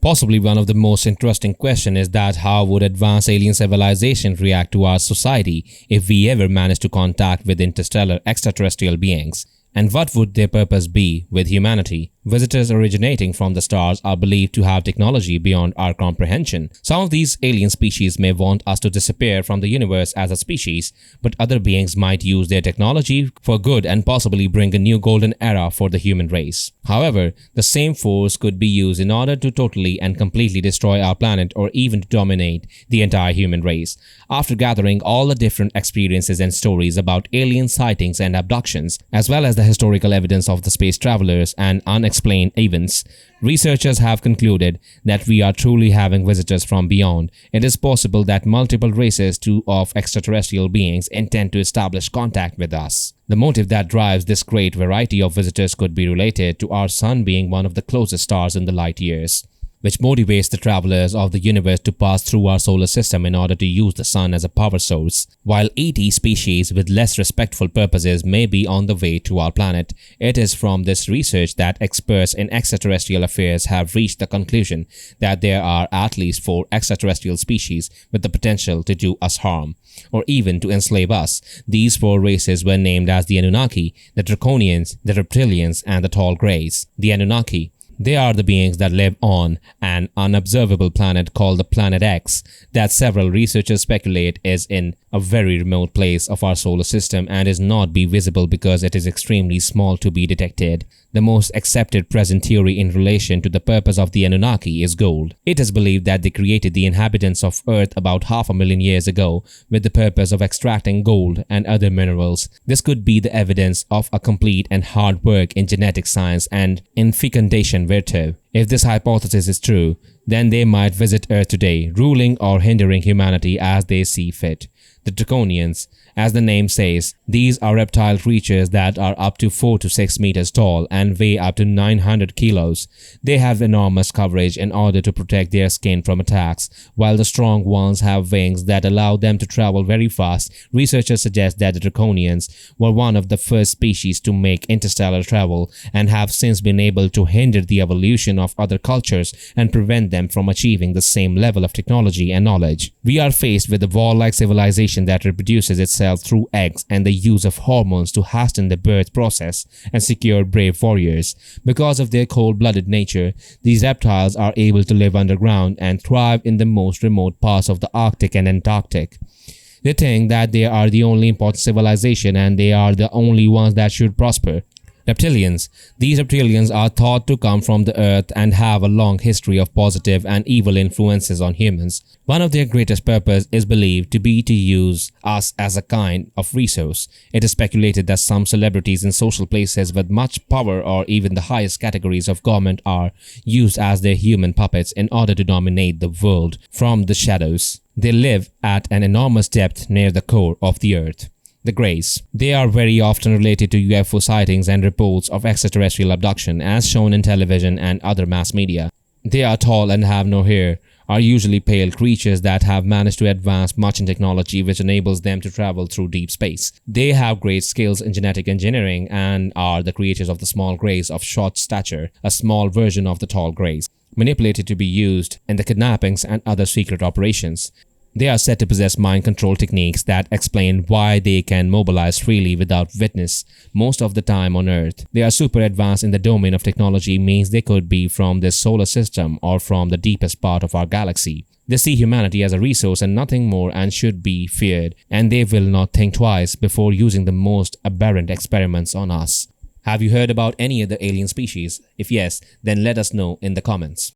Possibly one of the most interesting questions is that how would advanced alien civilization react to our society if we ever managed to contact with interstellar extraterrestrial beings? And what would their purpose be with humanity? Visitors originating from the stars are believed to have technology beyond our comprehension. Some of these alien species may want us to disappear from the universe as a species, but other beings might use their technology for good and possibly bring a new golden era for the human race. However, the same force could be used in order to totally and completely destroy our planet or even to dominate the entire human race. After gathering all the different experiences and stories about alien sightings and abductions, as well as the historical evidence of the space travelers and unexplained events, researchers have concluded that we are truly having visitors from beyond. It is possible that multiple races of extraterrestrial beings intend to establish contact with us. The motive that drives this great variety of visitors could be related to our sun being one of the closest stars in the light years, which motivates the travelers of the universe to pass through our solar system in order to use the sun as a power source. While ET species with less respectful purposes may be on the way to our planet, it is from this research that experts in extraterrestrial affairs have reached the conclusion that there are at least 4 extraterrestrial species with the potential to do us harm, or even to enslave us. These 4 races were named as the Anunnaki, the Draconians, the Reptilians, and the Tall Greys. The Anunnaki. They are the beings that live on an unobservable planet called the planet X that several researchers speculate is in a very remote place of our solar system and is not be visible because it is extremely small to be detected. The most accepted present theory in relation to the purpose of the Anunnaki is gold. It is believed that they created the inhabitants of Earth about 500,000 years ago with the purpose of extracting gold and other minerals. This could be the evidence of a complete and hard work in genetic science and in fecundation virtue. If this hypothesis is true, then they might visit Earth today, ruling or hindering humanity as they see fit. The Draconians, as the name says, these are reptile creatures that are up to 4 to 6 meters tall and weigh up to 900 kilos. They have enormous coverage in order to protect their skin from attacks, while the strong ones have wings that allow them to travel very fast. Researchers suggest that the Draconians were one of the first species to make interstellar travel and have since been able to hinder the evolution of other cultures and prevent them from achieving the same level of technology and knowledge. We are faced with a warlike civilization that reproduces itself through eggs and the use of hormones to hasten the birth process and secure brave warriors. Because of their cold-blooded nature, these reptiles are able to live underground and thrive in the most remote parts of the Arctic and Antarctic. They think that they are the only important civilization and they are the only ones that should prosper. Reptilians. These reptilians are thought to come from the Earth and have a long history of positive and evil influences on humans. One of their greatest purpose is believed to be to use us as a kind of resource. It is speculated that some celebrities in social places with much power or even the highest categories of government are used as their human puppets in order to dominate the world from the shadows. They live at an enormous depth near the core of the Earth. The Greys. They are very often related to UFO sightings and reports of extraterrestrial abduction as shown in television and other mass media. They are tall and have no hair, are usually pale creatures that have managed to advance much in technology which enables them to travel through deep space. They have great skills in genetic engineering and are the creators of the small greys of short stature, a small version of the tall greys, manipulated to be used in the kidnappings and other secret operations. They are said to possess mind control techniques that explain why they can mobilize freely without witness most of the time on Earth. They are super advanced in the domain of technology, means they could be from this solar system or from the deepest part of our galaxy. They see humanity as a resource and nothing more and should be feared, and they will not think twice before using the most aberrant experiments on us. Have you heard about any other alien species? If yes, then let us know in the comments.